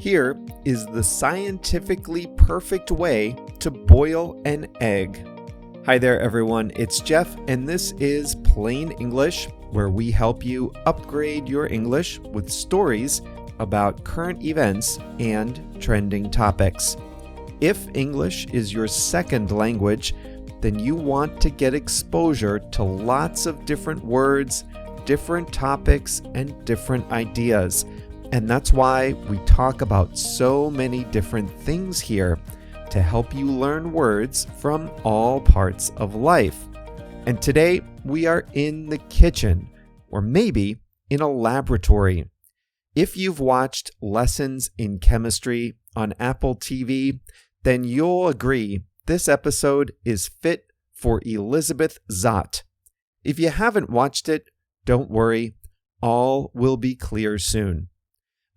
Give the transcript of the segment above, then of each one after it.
Here is the scientifically perfect way to boil an egg. Hi there, everyone. It's Jeff, and this is Plain English, where we help you upgrade your English with stories about current events and trending topics. If English is your second language, then you want to get exposure to lots of different words, different topics, and different ideas. And that's why we talk about so many different things here to help you learn words from all parts of life. And today we are in the kitchen, or maybe in a laboratory. If you've watched Lessons in Chemistry on Apple TV, then you'll agree this episode is fit for Elizabeth Zott. If you haven't watched it, don't worry, all will be clear soon.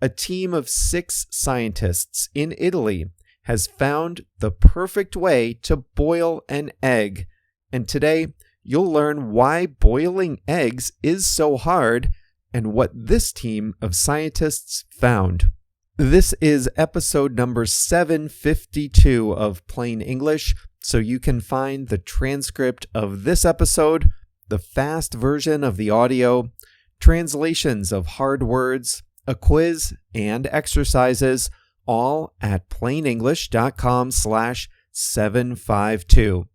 A team of 6 scientists in Italy has found the perfect way to boil an egg. And today, you'll learn why boiling eggs is so hard and what this team of scientists found. This is episode number 752 of Plain English, so you can find the transcript of this episode, the fast version of the audio, translations of hard words, a quiz, and exercises, all at plainenglish.com/752.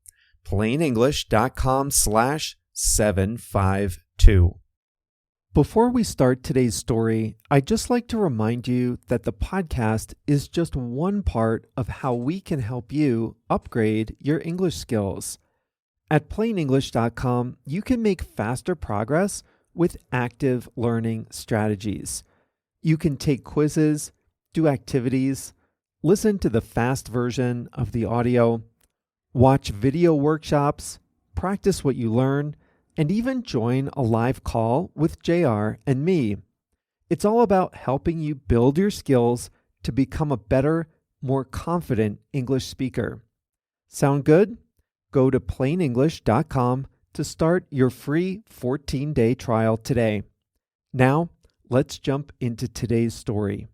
plainenglish.com/752. Before we start today's story, I'd just like to remind you that the podcast is just one part of how we can help you upgrade your English skills. At plainenglish.com, you can make faster progress with active learning strategies. You can take quizzes, do activities, listen to the fast version of the audio, watch video workshops, practice what you learn, and even join a live call with JR and me. It's all about helping you build your skills to become a better, more confident English speaker. Sound good? Go to plainenglish.com to start your free 14-day trial today. Now, let's jump into today's story.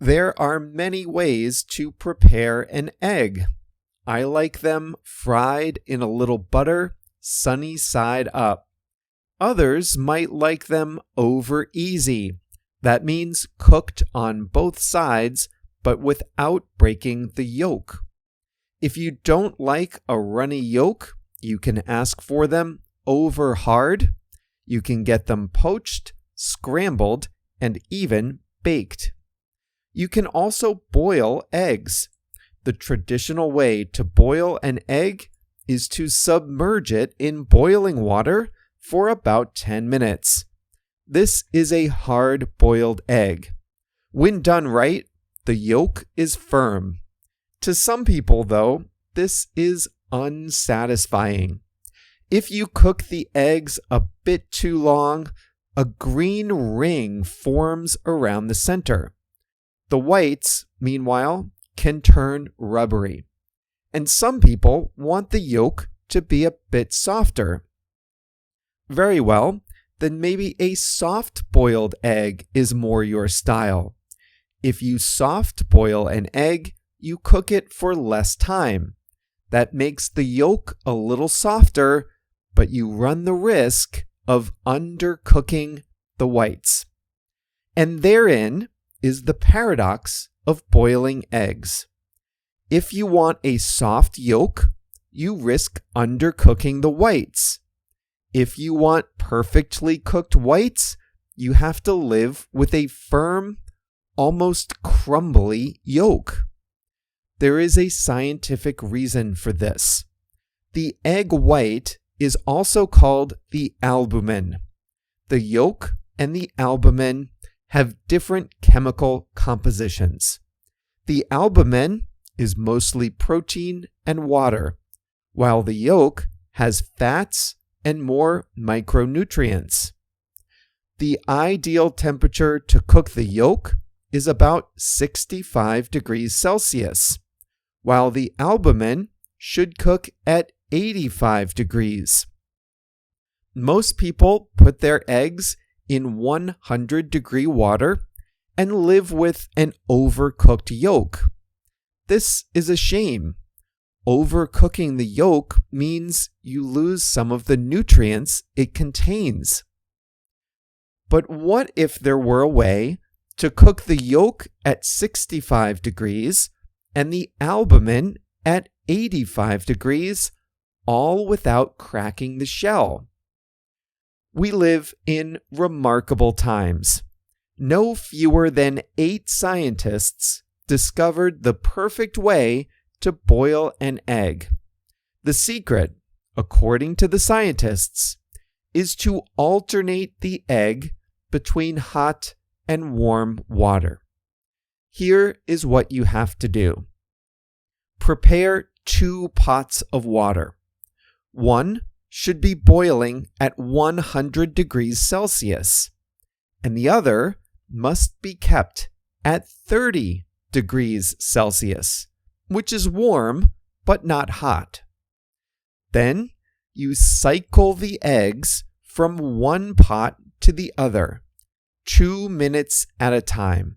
There are many ways to prepare an egg. I like them fried in a little butter, sunny side up. Others might like them over easy. That means cooked on both sides, but without breaking the yolk. If you don't like a runny yolk, you can ask for them over hard. You can get them poached, scrambled, and even baked. You can also boil eggs. The traditional way to boil an egg is to submerge it in boiling water for about 10 minutes. This is a hard-boiled egg. When done right, the yolk is firm. To some people, though, this is unsatisfying. If you cook the eggs a bit too long, a green ring forms around the center. The whites, meanwhile, can turn rubbery. And some people want the yolk to be a bit softer. Very well, then maybe a soft-boiled egg is more your style. If you soft-boil an egg, you cook it for less time. That makes the yolk a little softer, but you run the risk of undercooking the whites. And therein is the paradox of boiling eggs. If you want a soft yolk, you risk undercooking the whites. If you want perfectly cooked whites, you have to live with a firm, almost crumbly yolk. There is a scientific reason for this. The egg white is also called the albumin. The yolk and the albumin have different chemical compositions. The albumin is mostly protein and water, while the yolk has fats and more micronutrients. The ideal temperature to cook the yolk is about 65 degrees Celsius, while the albumin should cook at 85 degrees. Most people put their eggs in 100-degree water and live with an overcooked yolk. This is a shame. Overcooking the yolk means you lose some of the nutrients it contains. But what if there were a way to cook the yolk at 65 degrees and the albumin at 85 degrees, all without cracking the shell? We live in remarkable times. No fewer than 8 scientists discovered the perfect way to boil an egg. The secret, according to the scientists, is to alternate the egg between hot and warm water. Here is what you have to do. Prepare 2 pots of water. One should be boiling at 100 degrees Celsius, and the other must be kept at 30 degrees Celsius, which is warm but not hot. Then you cycle the eggs from one pot to the other, 2 minutes at a time.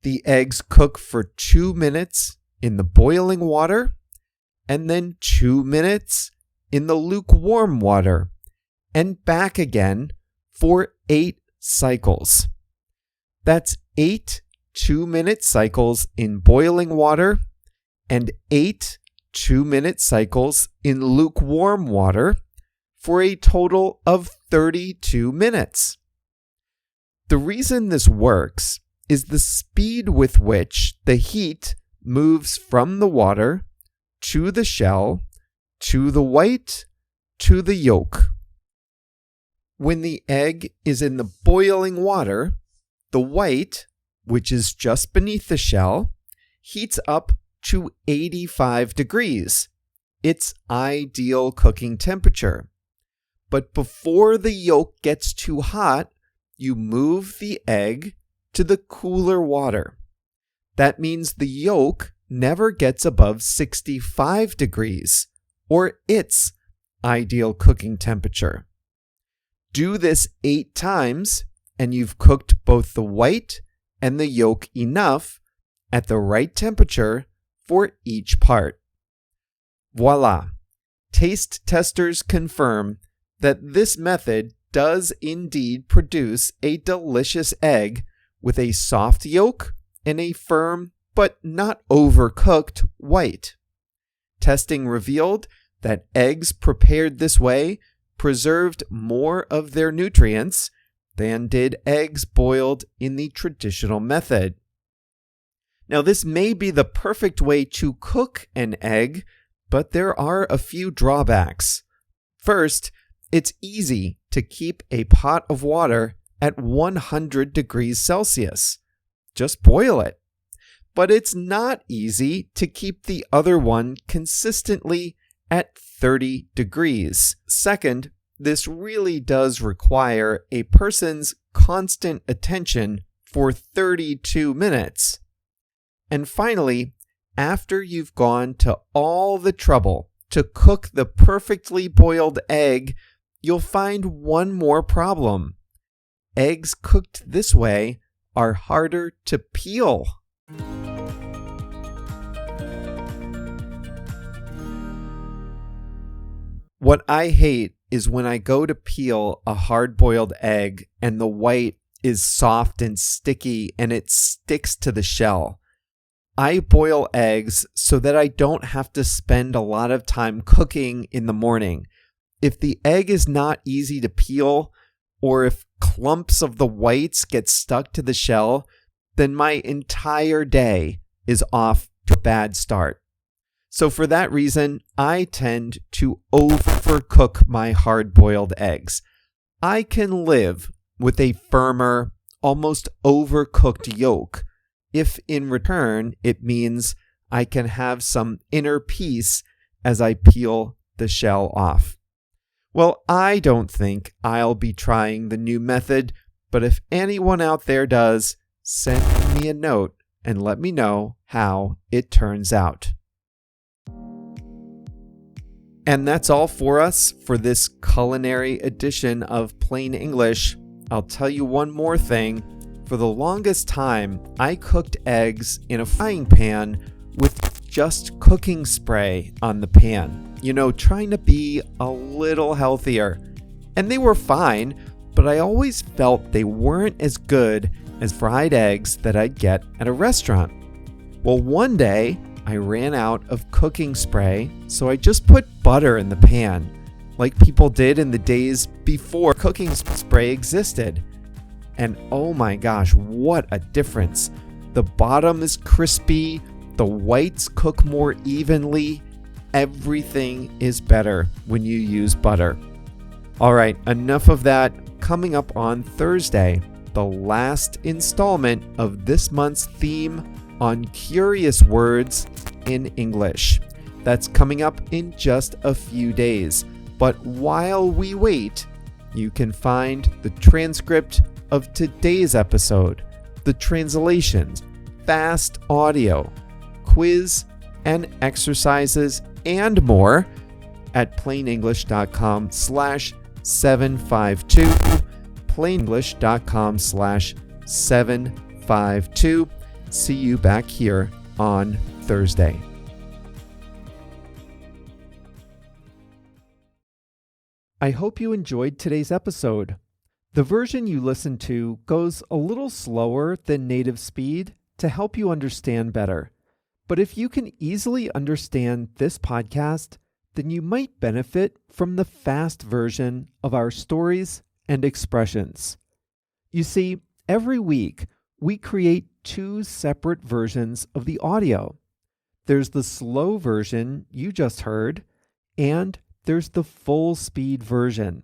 The eggs cook for 2 minutes in the boiling water, and then 2 minutes in the lukewarm water, and back again for 8 cycles. That's 8 2-minute cycles in boiling water and 8 2-minute cycles in lukewarm water for a total of 32 minutes. The reason this works is the speed with which the heat moves from the water to the shell, to the white, to the yolk. When the egg is in the boiling water, the white, which is just beneath the shell, heats up to 85 degrees, its ideal cooking temperature. But before the yolk gets too hot, you move the egg to the cooler water. That means the yolk never gets above 65 degrees, or its ideal cooking temperature. Do this 8 times, and you've cooked both the white and the yolk enough at the right temperature for each part. Voila! Taste testers confirm that this method does indeed produce a delicious egg with a soft yolk and a firm but not overcooked white. Testing revealed that eggs prepared this way preserved more of their nutrients than did eggs boiled in the traditional method. Now, this may be the perfect way to cook an egg, but there are a few drawbacks. First, it's easy to keep a pot of water at 100 degrees Celsius. Just boil it. But it's not easy to keep the other one consistently at 30 degrees. Second, this really does require a person's constant attention for 32 minutes. And finally, after you've gone to all the trouble to cook the perfectly boiled egg, you'll find one more problem. Eggs cooked this way are harder to peel. What I hate is when I go to peel a hard-boiled egg and the white is soft and sticky and it sticks to the shell. I boil eggs so that I don't have to spend a lot of time cooking in the morning. If the egg is not easy to peel, or if clumps of the whites get stuck to the shell, then my entire day is off to a bad start. So for that reason, I tend to overcook my hard-boiled eggs. I can live with a firmer, almost overcooked yolk, if in return it means I can have some inner peace as I peel the shell off. Well, I don't think I'll be trying the new method, but if anyone out there does, send me a note and let me know how it turns out. And that's all for us for this culinary edition of Plain English. I'll tell you one more thing. For the longest time, I cooked eggs in a frying pan with just cooking spray on the pan. Trying to be a little healthier. And they were fine, but I always felt they weren't as good as fried eggs that I'd get at a restaurant. Well, one day, I ran out of cooking spray, so I just put butter in the pan, like people did in the days before cooking spray existed. And oh my gosh, what a difference. The bottom is crispy, the whites cook more evenly. Everything is better when you use butter. All right, enough of that. Coming up on Thursday, the last installment of this month's theme on curious words in English. That's coming up in just a few days. But while we wait, you can find the transcript of today's episode, the translations, fast audio, quiz, and exercises, and more at plainenglish.com/752, plainenglish.com/752. See you back here on Thursday. I hope you enjoyed today's episode. The version you listened to goes a little slower than native speed to help you understand better. But if you can easily understand this podcast, then you might benefit from the fast version of our stories and expressions. You see, every week we create 2 separate versions of the audio. There's the slow version you just heard, and there's the full speed version.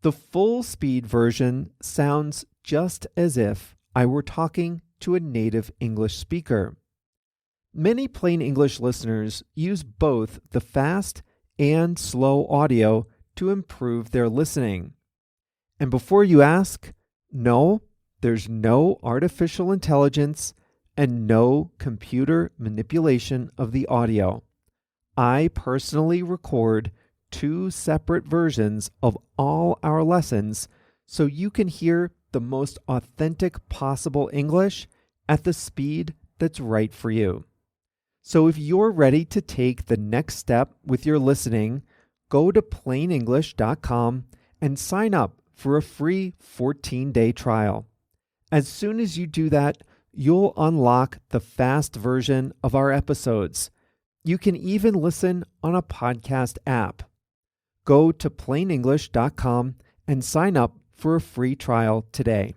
The full speed version sounds just as if I were talking to a native English speaker. Many Plain English listeners use both the fast and slow audio to improve their listening. And before you ask, no, there's no artificial intelligence and no computer manipulation of the audio. I personally record 2 separate versions of all our lessons so you can hear the most authentic possible English at the speed that's right for you. So if you're ready to take the next step with your listening, go to plainenglish.com and sign up for a free 14-day trial. As soon as you do that, you'll unlock the fast version of our episodes. You can even listen on a podcast app. Go to plainenglish.com and sign up for a free trial today.